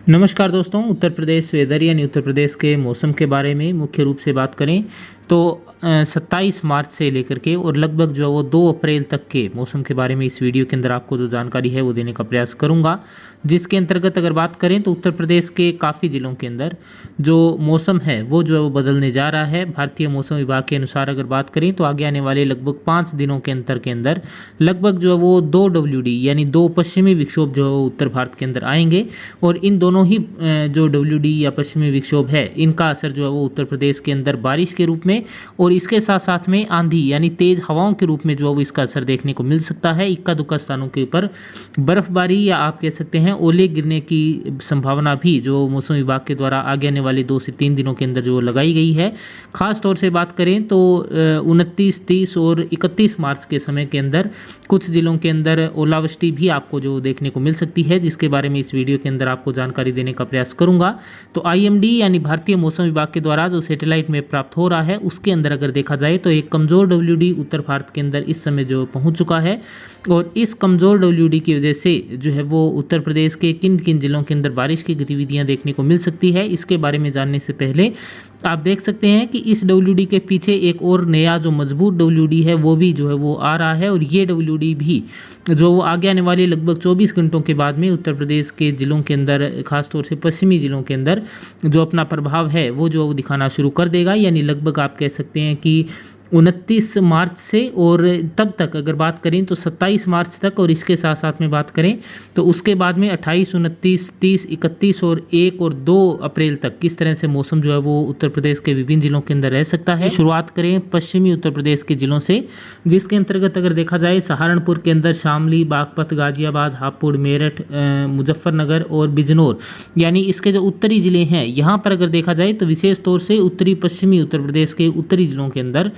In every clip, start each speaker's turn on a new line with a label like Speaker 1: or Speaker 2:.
Speaker 1: नमस्कार दोस्तों, उत्तर प्रदेश वेदर यानी उत्तर प्रदेश के मौसम के बारे में मुख्य रूप से बात करें तो 27 मार्च से लेकर के और लगभग जो है वो 2 अप्रैल तक के मौसम के बारे में इस वीडियो के अंदर आपको जो जानकारी है वो देने का प्रयास करूंगा। जिसके अंतर्गत अगर बात करें तो उत्तर प्रदेश के काफ़ी ज़िलों के अंदर जो मौसम है वो जो है वो बदलने जा रहा है। भारतीय मौसम विभाग के अनुसार अगर बात करें तो आगे आने वाले लगभग 5 दिनों के अंदर लगभग जो है वो 2 WD यानी 2 पश्चिमी विक्षोभ जो है वो उत्तर भारत के अंदर आएंगे और इन दोनों ही जो WD या पश्चिमी विक्षोभ है इनका असर जो है वो उत्तर प्रदेश के अंदर बारिश के रूप में और इसके साथ साथ में आंधी यानी तेज हवाओं के रूप में जो है वो इसका असर देखने को मिल सकता है। इक्का दुक्का स्थानों के ऊपर बर्फबारी या आप कह सकते हैं ओले गिरने की संभावना भी जो मौसम विभाग के द्वारा आगे आने वाले 2 से 3 दिनों के अंदर जो लगाई गई है। खास तौर से बात करें तो 29, 30 और 31 मार्च के समय के अंदर कुछ जिलों के अंदर ओलावृष्टि भी आपको जो देखने को मिल सकती है, जिसके बारे में इस वीडियो के अंदर आपको जानकारी देने का प्रयास करूंगा। तो IMD यानी भारतीय मौसम विभाग के द्वारा जो सैटेलाइट में प्राप्त हो रहा है उसके अंदर अगर देखा जाए तो एक कमज़ोर WD उत्तर भारत के अंदर इस समय जो पहुंच चुका है और इस कमज़ोर WD की वजह से जो है वो उत्तर प्रदेश के किन किन जिलों के अंदर बारिश की गतिविधियां देखने को मिल सकती है। इसके बारे में जानने से पहले आप देख सकते हैं कि इस WD के पीछे एक और नया जो मजबूत WD है वो भी जो है वो आ रहा है और ये WD भी जो वो आगे आने वाले लगभग 24 घंटों के बाद में उत्तर प्रदेश के ज़िलों के अंदर खासतौर से पश्चिमी ज़िलों के अंदर जो अपना प्रभाव है वो जो दिखाना शुरू कर देगा। यानी लगभग आप कह सकते हैं कि 29 मार्च से और तब तक अगर बात करें तो 27 मार्च तक और इसके साथ साथ में बात करें तो उसके बाद में 28, 29, 30, 31 और 1 और 2 अप्रैल तक किस तरह से मौसम जो है वो उत्तर प्रदेश के विभिन्न जिलों के अंदर रह सकता है। शुरुआत करें पश्चिमी उत्तर प्रदेश के जिलों से, जिसके अंतर्गत अगर देखा जाए सहारनपुर के अंदर शामली, बागपत, गाजियाबाद, हापुड़, मेरठ, मुजफ्फरनगर और बिजनौर यानी इसके जो उत्तरी ज़िले हैं यहाँ पर अगर देखा जाए तो विशेष तौर से उत्तरी पश्चिमी उत्तर प्रदेश के उत्तरी ज़िलों के अंदर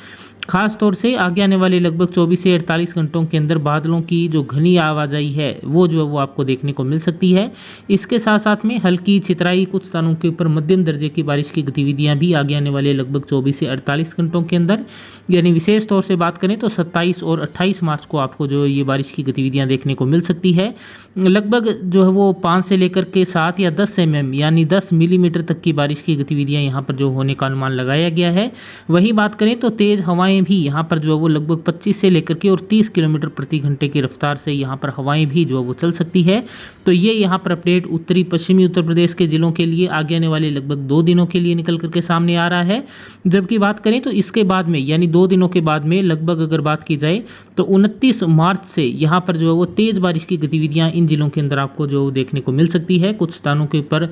Speaker 1: खास तौर से आगे आने वाले लगभग 24 से 48 घंटों के अंदर बादलों की जो घनी आवाजाही है वो जो है वो आपको देखने को मिल सकती है। इसके साथ साथ में हल्की छितराई, कुछ स्थानों के ऊपर मध्यम दर्जे की बारिश की गतिविधियां भी आगे आने वाले लगभग 24 से 48 घंटों के अंदर यानी विशेष तौर से बात करें तो 27 और 28 मार्च को आपको जो ये बारिश की गतिविधियां देखने को मिल सकती है। लगभग जो है वो 5 से लेकर के 7 या 10 mm यानी 10 मिलीमीटर तक की बारिश की गतिविधियां यहाँ पर जो होने का अनुमान लगाया गया है। वही बात करें तो तेज़ हवाएं भी यहाँ पर जो है वो लगभग 25 से लेकर के और 30 किलोमीटर प्रति घंटे की रफ्तार से यहाँ पर हवाएं भी जो है वो चल सकती है। तो ये यहाँ पर अपडेट उत्तरी पश्चिमी उत्तर प्रदेश के जिलों के लिए आगे आने वाले लगभग 2 दिनों के लिए निकल करके सामने आ रहा है। जबकि बात करें तो इसके बाद में यानी 2 दिनों के बाद में लगभग अगर बात की जाए तो 29 मार्च से यहाँ पर जो है वो तेज़ बारिश की गतिविधियाँ इन जिलों के अंदर आपको जो देखने को मिल सकती है। कुछ स्थानों के ऊपर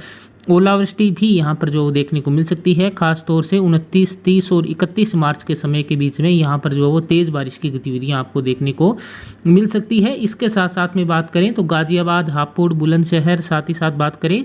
Speaker 1: ओलावृष्टि भी यहाँ पर जो देखने को मिल सकती है। खास तौर से 29, 30 और 31 मार्च के समय के बीच में यहाँ पर जो है वो तेज़ बारिश की गतिविधियाँ आपको देखने को मिल सकती है। इसके साथ साथ में बात करें तो गाजियाबाद, हापुड़, बुलंदशहर, साथ ही साथ बात करें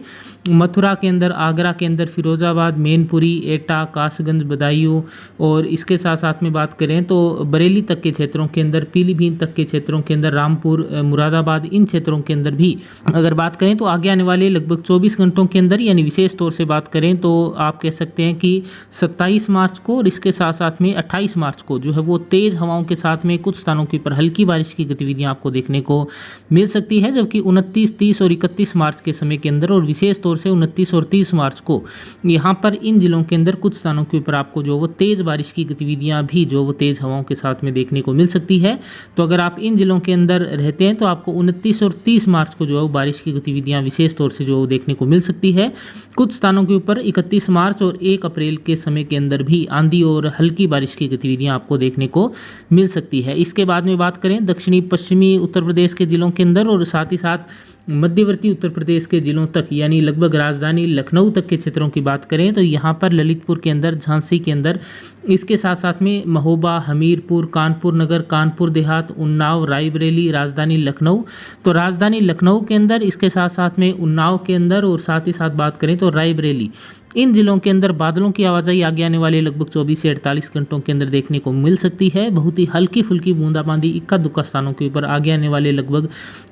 Speaker 1: मथुरा के अंदर, आगरा के अंदर, फिरोजाबाद, मैनपुरी, एटा, कासगंज, बदायूं और इसके साथ साथ में बात करें तो बरेली तक के क्षेत्रों के अंदर, पीलीभीत तक के क्षेत्रों के अंदर, रामपुर, मुरादाबाद, इन क्षेत्रों के अंदर भी अगर बात करें तो आगे आने वाले लगभग 24 घंटों के अंदर यानी विशेष तौर से बात करें तो आप कह सकते हैं कि 27 मार्च को और इसके साथ साथ में 28 मार्च को जो है वो तेज़ हवाओं के साथ में कुछ स्थानों के ऊपर हल्की बारिश की गतिविधियां आपको देखने को मिल सकती है। जबकि 29, 30 और 31 मार्च के समय के अंदर और विशेष तौर से 29 और 30 मार्च को यहाँ पर इन जिलों के अंदर कुछ स्थानों के ऊपर आपको जो वो तेज़ बारिश की गतिविधियाँ भी जो वो तेज़ हवाओं के साथ में देखने को मिल सकती है। तो अगर आप इन जिलों के अंदर रहते हैं तो आपको 29 और 30 मार्च को जो है वो बारिश की गतिविधियाँ विशेष तौर से जो देखने को मिल सकती है। कुछ स्थानों के ऊपर 31 मार्च और 1 अप्रैल के समय के अंदर भी आंधी और हल्की बारिश की गतिविधियां आपको देखने को मिल सकती है। इसके बाद में बात करें दक्षिणी पश्चिमी उत्तर प्रदेश के जिलों के अंदर और साथ ही साथ मध्यवर्ती उत्तर प्रदेश के जिलों तक यानी लगभग राजधानी लखनऊ तक के क्षेत्रों की बात करें तो यहाँ पर ललितपुर के अंदर, झांसी के अंदर, इसके साथ साथ में महोबा, हमीरपुर, कानपुर नगर, कानपुर देहात, उन्नाव, रायबरेली, राजधानी लखनऊ। तो राजधानी लखनऊ के अंदर, इसके साथ साथ में उन्नाव के अंदर और साथ ही साथ बात करें तो रायबरेली, इन जिलों के अंदर बादलों की आवाजाही आगे आने वाले लगभग 24 से 48 घंटों के अंदर देखने को मिल सकती है। बहुत ही हल्की फुल्की बूंदाबांदी इक्का दुक्का स्थानों के ऊपर आगे आने वाले लगभग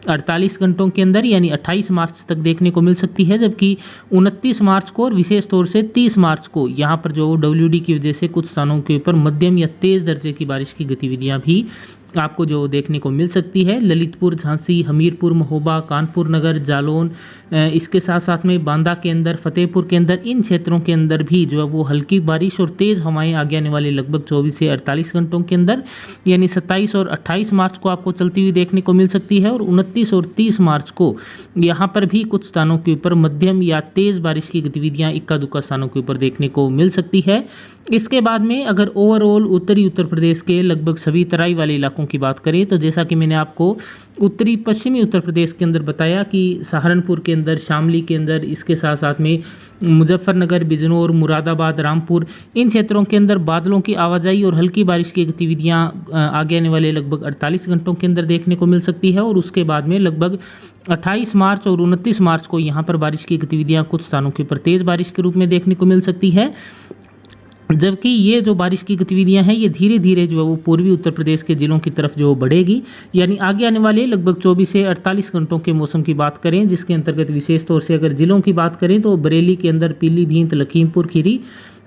Speaker 1: 48 घंटों के अंदर यानी 28 मार्च तक देखने को मिल सकती है। जबकि 29 मार्च को और विशेष तौर से 30 मार्च को यहाँ पर जो WD की वजह से कुछ स्थानों के ऊपर मध्यम या तेज़ दर्जे की बारिश की गतिविधियाँ भी आपको जो देखने को मिल सकती है। ललितपुर, झांसी, हमीरपुर, महोबा, कानपुर नगर, जालौन, इसके साथ साथ में बांदा के अंदर, फतेहपुर के अंदर, इन क्षेत्रों के अंदर भी जो है वो हल्की बारिश और तेज़ हवाएं आगे आने वाले लगभग 24 से 48 घंटों के अंदर यानी 27 और 28 मार्च को आपको चलती हुई देखने को मिल सकती है। और 29 और 30 मार्च को यहाँ पर भी कुछ स्थानों के ऊपर मध्यम या तेज़ बारिश की गतिविधियाँ इक्का दुक्का स्थानों के ऊपर देखने को मिल सकती है। इसके बाद में अगर ओवरऑल उत्तरी उत्तर प्रदेश के लगभग सभी तराई वाले इलाकों की बात करें तो जैसा कि मैंने आपको उत्तरी पश्चिमी उत्तर प्रदेश के अंदर बताया कि सहारनपुर के अंदर, शामली के अंदर, इसके साथ साथ में मुजफ्फरनगर, बिजनौर, मुरादाबाद, रामपुर, इन क्षेत्रों के अंदर बादलों की आवाजाही और हल्की बारिश की गतिविधियां आगे आने वाले लगभग 48 घंटों के अंदर देखने को मिल सकती है। और उसके बाद में लगभग 28 मार्च और 29 मार्च को यहाँ पर बारिश की गतिविधियां कुछ स्थानों के ऊपर तेज़ बारिश के रूप में देखने को मिल सकती है। जबकि ये जो बारिश की गतिविधियां हैं ये धीरे धीरे जो है वो पूर्वी उत्तर प्रदेश के जिलों की तरफ जो बढ़ेगी। यानी आगे आने वाले लगभग 24 से 48 घंटों के मौसम की बात करें, जिसके अंतर्गत विशेष तौर से अगर जिलों की बात करें तो बरेली के अंदर पीलीभीत, लखीमपुर खीरी,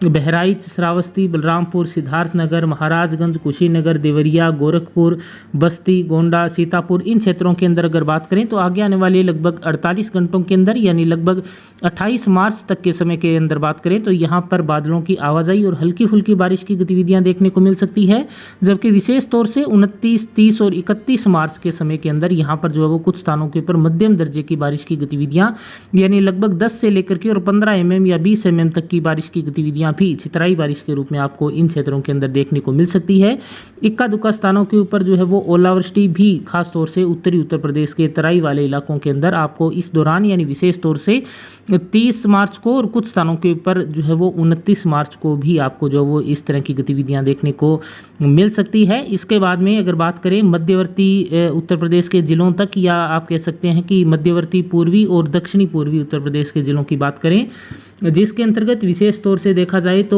Speaker 1: बहराइच, श्रावस्ती, बलरामपुर, सिद्धार्थनगर, महाराजगंज, कुशीनगर, देवरिया, गोरखपुर, बस्ती, गोंडा, सीतापुर, इन क्षेत्रों के अंदर अगर बात करें तो आगे आने वाले लगभग 48 घंटों के अंदर यानी लगभग 28 मार्च तक के समय के अंदर बात करें तो यहाँ पर बादलों की आवाजाही और हल्की फुल्की बारिश की गतिविधियां देखने को मिल सकती है। जबकि विशेष तौर से 29, 30 और 31 मार्च के समय के अंदर यहाँ पर जो है वो कुछ स्थानों के ऊपर मध्यम दर्जे की बारिश की गतिविधियां यानी लगभग 10 से लेकर के और 15 mm या 20 mm तक की बारिश की गतिविधियां भी छितराई बारिश के रूप में आपको इन क्षेत्रों के अंदर देखने को मिल सकती है। इक्का दुक्का स्थानों के ऊपर जो है वो ओलावृष्टि भी खास तौर से उत्तरी उत्तर प्रदेश के तराई वाले इलाकों के अंदर आपको इस दौरान यानी विशेष तौर से 30 मार्च को और कुछ स्थानों के ऊपर जो है वो 29 मार्च को भी आपको जो वो इस तरह की गतिविधियां देखने को मिल सकती है। इसके बाद में अगर बात करें मध्यवर्ती उत्तर प्रदेश के जिलों तक या आप कह सकते हैं कि मध्यवर्ती पूर्वी और दक्षिणी पूर्वी उत्तर प्रदेश के जिलों की बात करें, जिसके अंतर्गत विशेष तौर से देखा जाए तो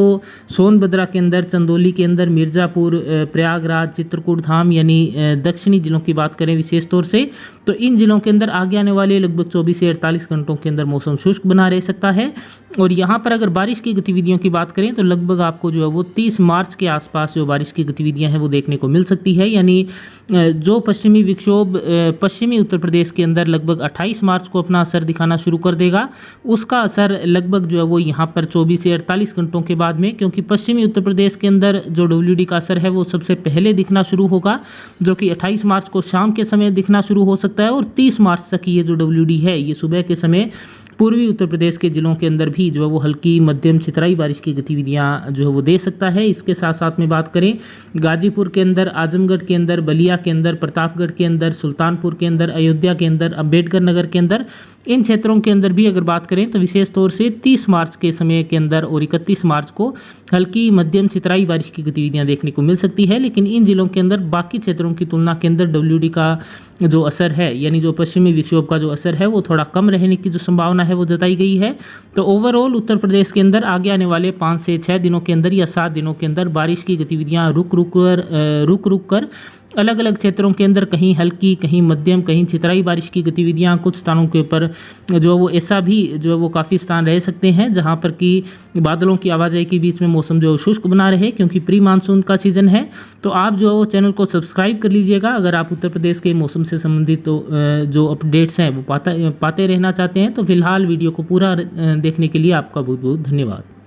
Speaker 1: सोनभद्रा के अंदर, चंदौली के अंदर, मिर्ज़ापुर, प्रयागराज, चित्रकूट धाम यानी दक्षिणी जिलों की बात करें विशेष तौर से तो इन जिलों के अंदर आगे आने वाले लगभग 24 से 48 घंटों के अंदर मौसम शुष्क बना रह सकता है। और यहाँ पर अगर बारिश की गतिविधियों की बात करें तो लगभग आपको जो है वो 30 मार्च के आसपास जो बारिश की गतिविधियां हैं वो देखने को मिल सकती है। यानी जो पश्चिमी विक्षोभ पश्चिमी उत्तर प्रदेश के अंदर लगभग 28 मार्च को अपना असर दिखाना शुरू कर देगा, उसका असर लगभग जो है वो यहाँ पर 24 से 48 घंटों के बाद में, क्योंकि पश्चिमी उत्तर प्रदेश के अंदर जो WD का असर है वो सबसे पहले दिखना शुरू होगा, जो कि 28 मार्च को शाम के समय दिखना शुरू हो सकता है। और 30 मार्च तक ये जो WD है ये सुबह के समय पूर्वी उत्तर प्रदेश के जिलों के अंदर भी जो है वो हल्की मध्यम छितराई बारिश की गतिविधियां जो है वो दे सकता है। इसके साथ साथ में बात करें गाजीपुर के अंदर, आजमगढ़ के अंदर, बलिया के अंदर, प्रतापगढ़ के अंदर, सुल्तानपुर के अंदर, अयोध्या के अंदर, अम्बेडकर नगर के अंदर, इन क्षेत्रों के अंदर भी अगर बात करें तो विशेष तौर से 30 मार्च के समय के अंदर और 31 मार्च को हल्की मध्यम छितराई बारिश की गतिविधियां देखने को मिल सकती है। लेकिन इन जिलों के अंदर बाकी क्षेत्रों की तुलना के अंदर WD का जो असर है यानी जो पश्चिमी विक्षोभ का जो असर है वो थोड़ा कम रहने की जो संभावना है वो जताई गई है। तो ओवरऑल उत्तर प्रदेश के अंदर आगे आने वाले 5 से 6 दिनों के अंदर या 7 दिनों के अंदर बारिश की गतिविधियां रुक रुक कर अलग अलग क्षेत्रों के अंदर कहीं हल्की, कहीं मध्यम, कहीं छितराई बारिश की गतिविधियां कुछ स्थानों के ऊपर जो वो ऐसा भी जो है वो काफ़ी स्थान रह सकते हैं जहां पर कि बादलों की आवाजाही के बीच में मौसम जो शुष्क बना रहे, क्योंकि प्री मानसून का सीज़न है। तो आप जो है वो चैनल को सब्सक्राइब कर लीजिएगा अगर आप उत्तर प्रदेश के मौसम से संबंधित जो अपडेट्स हैं वो पाते रहना चाहते हैं। तो फिलहाल वीडियो को पूरा देखने के लिए आपका बहुत बहुत धन्यवाद।